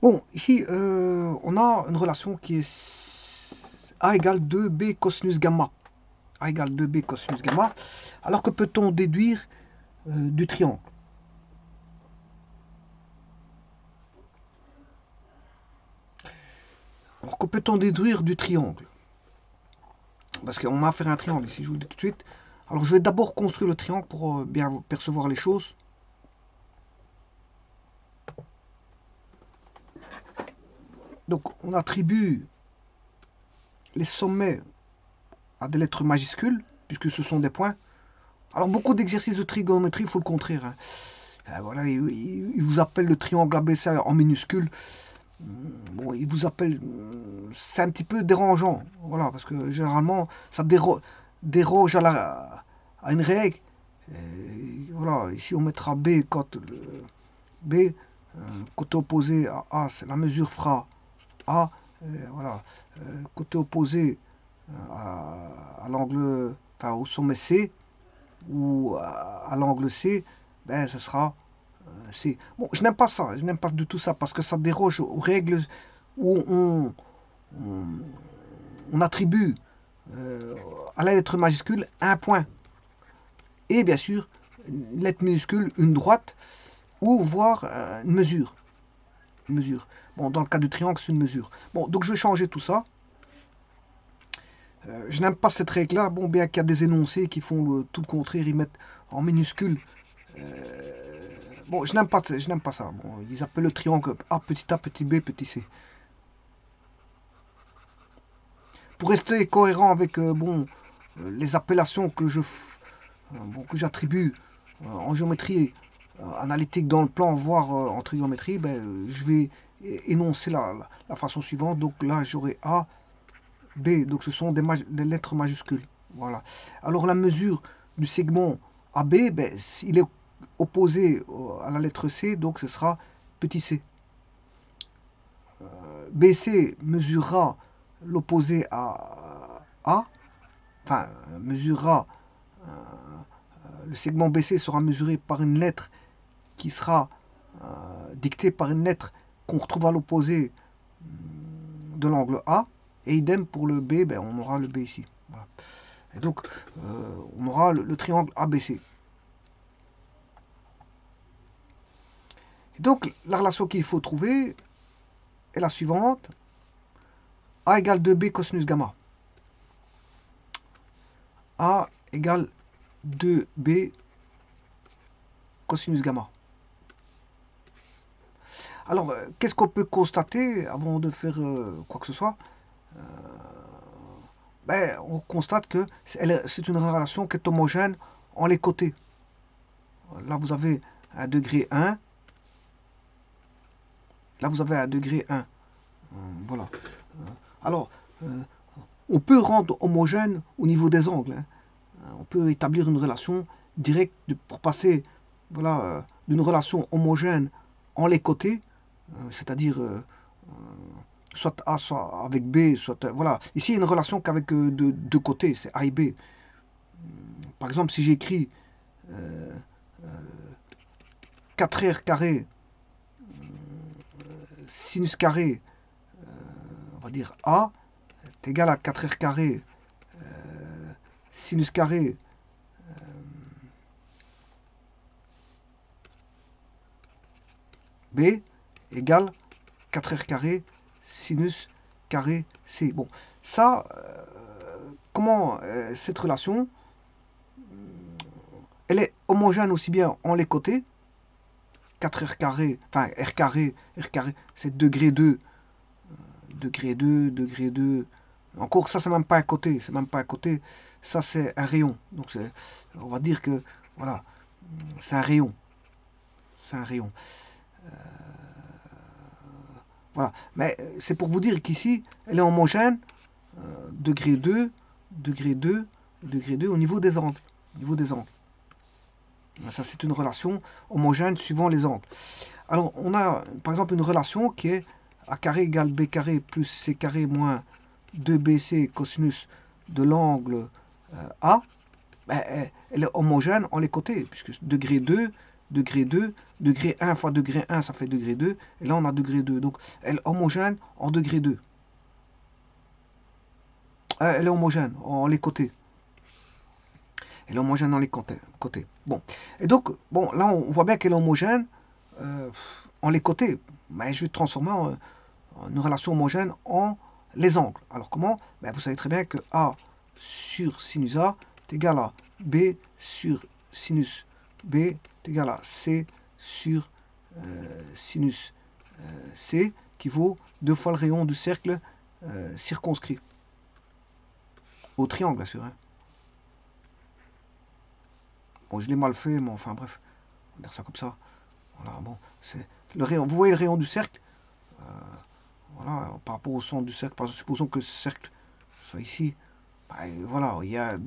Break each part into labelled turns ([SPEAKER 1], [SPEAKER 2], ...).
[SPEAKER 1] Bon, ici, on a une relation qui est A égale 2B cosinus gamma. A égale 2B cosinus gamma. Alors que peut-on déduire du triangle? Alors que peut-on déduire du triangle? Parce qu'on a affaire à un triangle ici, je vous le dis tout de suite. Alors je vais d'abord construire le triangle pour bien percevoir les choses. Donc on attribue les sommets à des lettres majuscules, puisque ce sont des points. Alors beaucoup d'exercices de trigonométrie, il faut le contraire, hein. Voilà, il vous appelle le triangle ABC en minuscule. Bon, il vous appelle. C'est un petit peu dérangeant. Voilà, parce que généralement, ça déroge à une règle. Et voilà, ici on mettra B quand B, côté opposé à A, la mesure fera A. Voilà, côté opposé à l'angle, enfin au sommet C ou à l'angle C, ben ce sera C. Bon, je n'aime pas ça, je n'aime pas du tout ça parce que ça déroge aux règles où on, on attribue à la lettre majuscule un point et bien sûr une lettre minuscule, une droite ou voire une mesure. Une mesure. Bon, dans le cas du triangle, c'est une mesure. Bon, donc je vais changer tout ça. Je n'aime pas cette règle-là, bon, bien qu'il y a des énoncés qui font tout le contraire, ils mettent en minuscule. Bon, je n'aime pas ça. Bon, ils appellent le triangle A petit B petit c. Pour rester cohérent avec bon, les appellations bon, que j'attribue en géométrie analytique dans le plan, voire en trigonométrie, ben, je vais énoncer la façon suivante. Donc là, j'aurai A, B, donc ce sont des lettres majuscules. Voilà. Alors la mesure du segment AB, ben, il est opposé à la lettre C, donc ce sera petit c. BC mesurera l'opposé à A, enfin mesurera, le segment BC sera mesuré par une lettre qui sera dictée par une lettre qu'on retrouve à l'opposé de l'angle A, et idem pour le B, ben, on aura le B ici. Voilà. Et donc, on aura le triangle ABC. Et donc, la relation qu'il faut trouver est la suivante. A égale 2B cosinus gamma. A égale 2B cosinus gamma. Alors, qu'est-ce qu'on peut constater avant de faire quoi que ce soit? Ben, on constate que c'est une relation qui est homogène en les côtés. Là, vous avez un degré 1. Là, vous avez un degré 1. Voilà. Alors, on peut rendre homogène au niveau des angles, hein. On peut établir une relation directe pour passer, voilà, d'une relation homogène en les côtés, c'est-à-dire soit A, soit avec B, soit... voilà. Ici, il y a une relation qu'avec deux côtés, c'est A et B. Par exemple, si j'écris 4R carré sinus carré, on va dire A, est égal à 4R carré sinus carré B égale 4R carré sinus carré C. Bon, ça, comment cette relation, elle est homogène aussi bien en les côtés, 4R carré, enfin R carré, c'est degré 2, degré 2, degré 2. Encore, ça, c'est même pas un côté, c'est même pas un côté, ça, c'est un rayon. Donc, on va dire que, voilà, c'est un rayon. C'est un rayon. Voilà. Mais c'est pour vous dire qu'ici, elle est homogène, degré 2, degré 2, degré 2 au niveau des angles. Au niveau des angles. Ça, c'est une relation homogène suivant les angles. Alors, on a, par exemple, une relation qui est A carré égale B carré plus C carré moins 2BC cosinus de l'angle A. Ben, elle est homogène en les côtés, puisque degré 2, degré 2, degré 1 fois degré 1, ça fait degré 2, et là on a degré 2. Donc elle est homogène en degré 2. Elle est homogène en les côtés. Elle est homogène dans les côtés. Bon. Et donc, bon, là on voit bien qu'elle est homogène en les côtés. Mais je vais transformer en une relation homogène en les angles. Alors comment? Ben, vous savez très bien que A sur sinus A est égal à B sur sinus B est égal à C sur sinus C, qui vaut 2 fois le rayon du cercle circonscrit. Au triangle, bien sûr. Hein. Bon, je l'ai mal fait, mais enfin bref, on va dire ça comme ça. Voilà, bon, c'est le rayon. Vous voyez le rayon du cercle voilà, par rapport au centre du cercle. Supposons que ce cercle soit ici. Ben, voilà, il y a.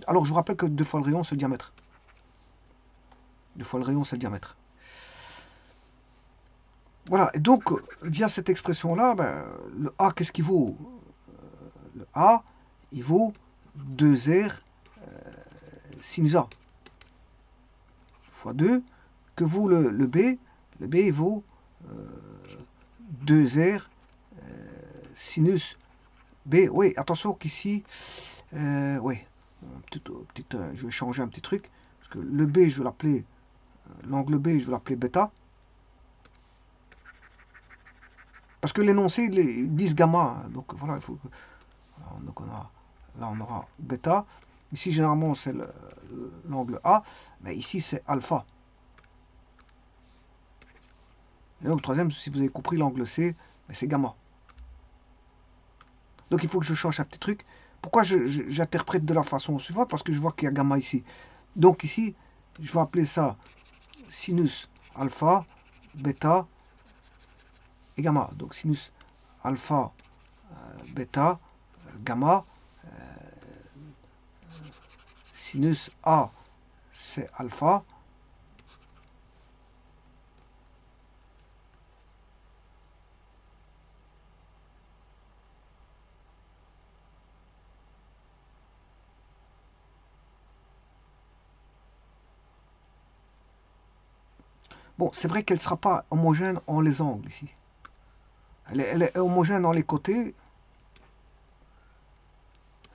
[SPEAKER 1] Alors, je vous rappelle que 2 fois le rayon, c'est le diamètre. 2 fois le rayon, c'est le diamètre. Voilà, et donc, via cette expression-là, ben, le A, qu'est-ce qu'il vaut? Le A, il vaut 2R sinus A fois 2. Que vaut le B? Le B, il vaut 2R sinus B. Oui, attention qu'ici, oui, je vais changer un petit truc. Parce que le B, je vais l'appeler, l'angle B, je vais l'appeler bêta. Parce que l'énoncé, il vise gamma. Hein, donc voilà, il faut que. Donc là, on aura bêta. Ici, généralement, c'est l'angle A. Mais ici, c'est alpha. Et donc, le troisième, si vous avez compris, l'angle C, c'est gamma. Donc, il faut que je change un petit truc. Pourquoi j'interprète de la façon suivante? Parce que je vois qu'il y a gamma ici. Donc, ici, je vais appeler ça sinus alpha, bêta et gamma. Donc, sinus alpha, bêta, gamma. Sinus A, c'est alpha. Bon, c'est vrai qu'elle ne sera pas homogène en les angles ici. Elle est homogène dans les côtés.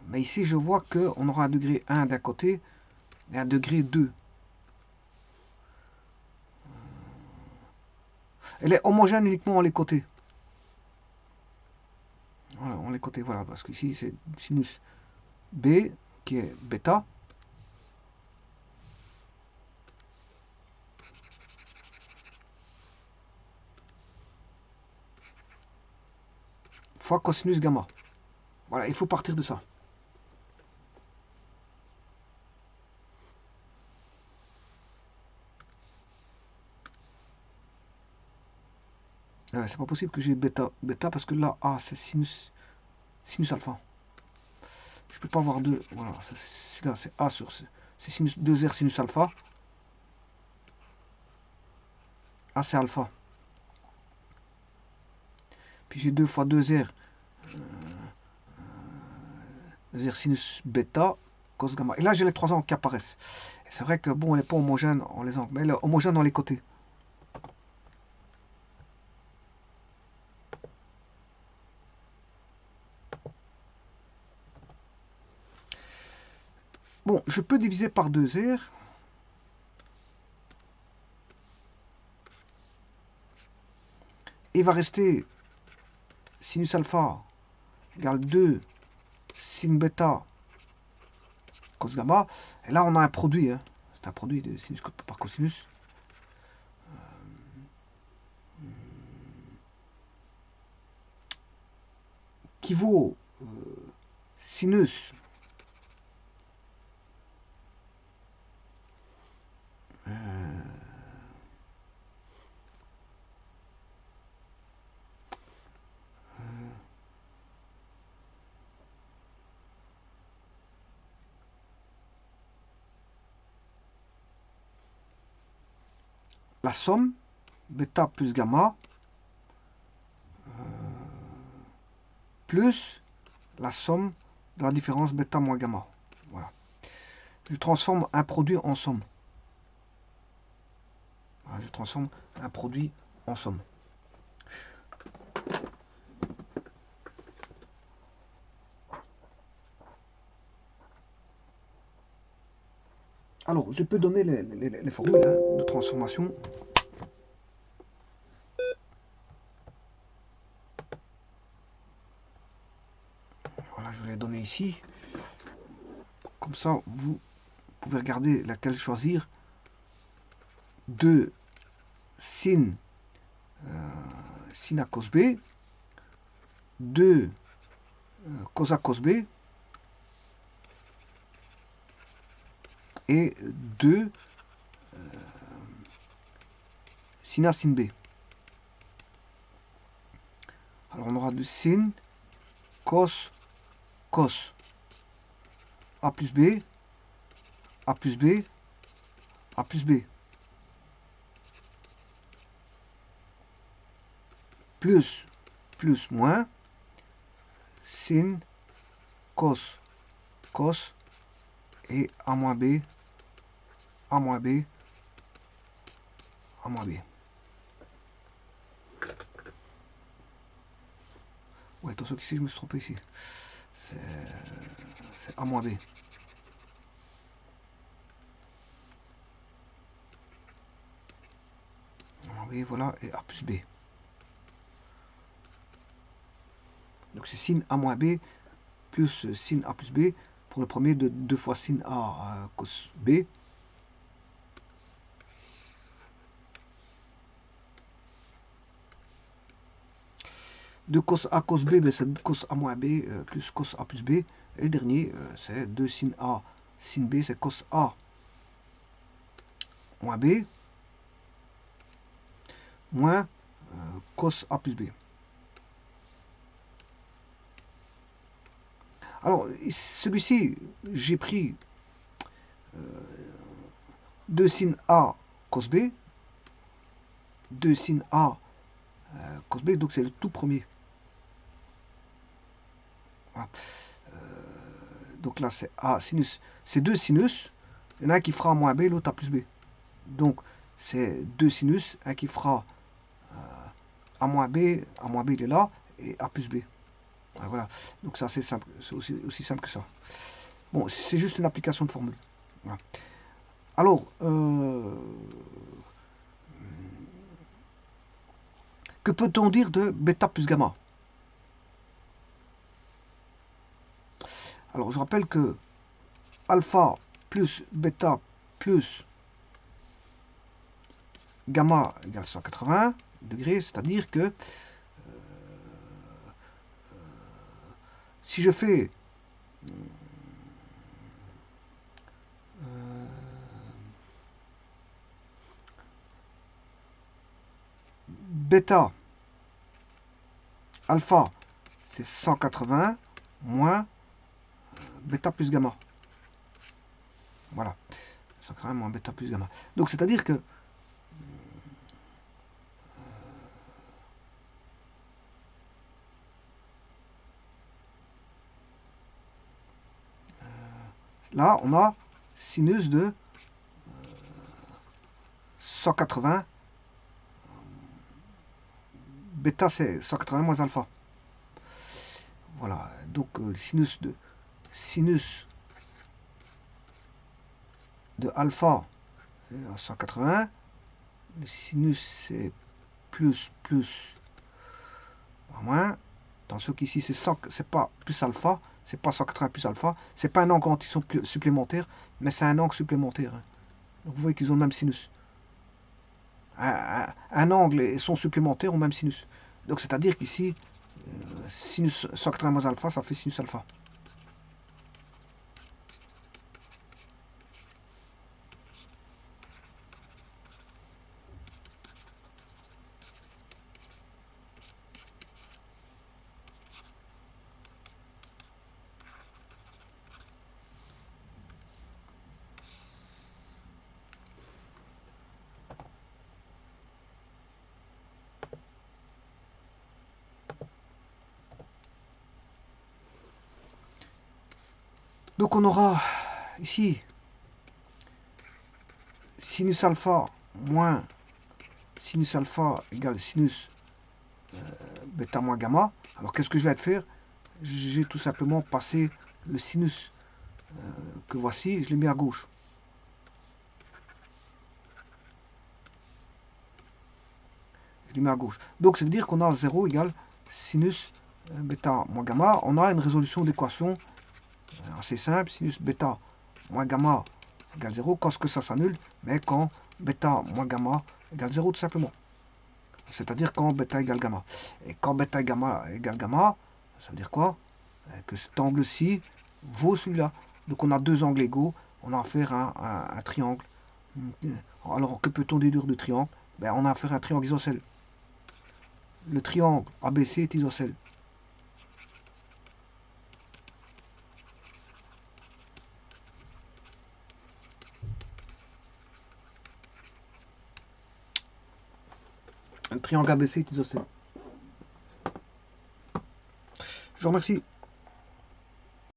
[SPEAKER 1] Mais ici, je vois qu'on aura un degré 1 d'un côté et un degré 2. Elle est homogène uniquement en les côtés. Voilà, en les côtés, voilà, parce qu'ici, c'est sinus B qui est bêta. Fois cosinus gamma. Voilà, il faut partir de ça. C'est pas possible que j'ai bêta parce que là, A, c'est sinus alpha. Je peux pas avoir deux. Voilà, celui-là, c'est A sur C. C'est sinus 2R sinus alpha. A, c'est alpha. Puis j'ai 2 fois 2R. 2R sinus bêta, cos gamma. Et là, j'ai les 3 angles qui apparaissent. C'est vrai que, bon, elle n'est pas homogène en les angles, mais elle est homogène dans les côtés. Bon, je peux diviser par 2R. Et il va rester sinus alpha égale 2 sin bêta cos gamma. Et là, on a un produit. Hein. C'est un produit de sinus par cosinus. Qui vaut sinus la somme bêta plus gamma plus la somme de la différence bêta moins gamma. Voilà. Je transforme un produit en somme. Je transforme un produit en somme. Alors, je peux donner les formules de transformation. Voilà, je vais les donner ici. Comme ça, vous pouvez regarder laquelle choisir. 2 sin, sin A cos B. 2 cos A cos B. Et 2 sin A sin B. Alors on aura de sin, cos, cos, A plus B, A plus B, A plus B. Plus, plus, moins, sin, cos, cos, et A moins B, A moins B, A moins B. Ouais, attention qu'ici je me suis trompé ici. C'est A moins B. A moins B, voilà, et A plus B. Donc c'est sin A moins B plus sin A plus B. Pour le premier, de 2 fois sin A cos B. De cos A cos B, ben c'est cos A moins B plus cos A plus B. Et le dernier, c'est 2 sin A sin B, c'est cos A moins B moins cos A plus B. Alors, celui-ci, j'ai pris 2 sin A cos B, 2 sin A cos B, donc c'est le tout premier. Voilà. Donc là, c'est A sinus. C'est 2 sinus. Il y en a un qui fera A moins B, l'autre A plus B. Donc, c'est 2 sinus, un qui fera A moins B il est là, et A plus B. Voilà. Donc ça, c'est simple. C'est aussi simple que ça. Bon, c'est juste une application de formule. Voilà. Alors, que peut-on dire de bêta plus gamma? Alors, je rappelle que alpha plus bêta plus gamma égale 180 degrés, c'est-à-dire que si je fais bêta alpha, c'est 180 moins bêta plus gamma. Voilà. 180 moins bêta plus gamma. Donc, c'est-à-dire que là, on a sinus de 180. Bêta, c'est 180 moins alpha. Voilà. Donc, le sinus de alpha à 180. Le sinus, c'est plus moins. Attention qu'ici, c'est pas plus alpha. C'est pas 180 plus alpha. C'est pas un angle supplémentaire, mais c'est un angle supplémentaire. Donc, vous voyez qu'ils ont le même sinus. Un angle et son supplémentaire ont le même sinus. Donc, c'est-à-dire qu'ici, sinus 180 moins alpha, ça fait sinus alpha. Donc, on aura ici sinus alpha moins sinus alpha égale sinus bêta moins gamma. Alors qu'est-ce que je vais faire? J'ai tout simplement passé le sinus que voici, je l'ai mis à gauche. Je l'ai mis à gauche. Donc ça veut dire qu'on a 0 égale sinus bêta moins gamma. On a une résolution d'équation assez simple. Sinus bêta moins gamma égale 0. Quand ce que ça s'annule, mais quand bêta moins gamma égale 0 tout simplement. C'est-à-dire quand bêta égale gamma. Et quand bêta gamma égale gamma, ça veut dire quoi? Que cet angle-ci vaut celui-là. Donc on a deux angles égaux, on a affaire à un triangle. Alors que peut-on déduire de triangle? Ben, on a affaire à un triangle isocèle. Le triangle ABC est isocèle. Le triangle ABC est isocèle. Je vous remercie.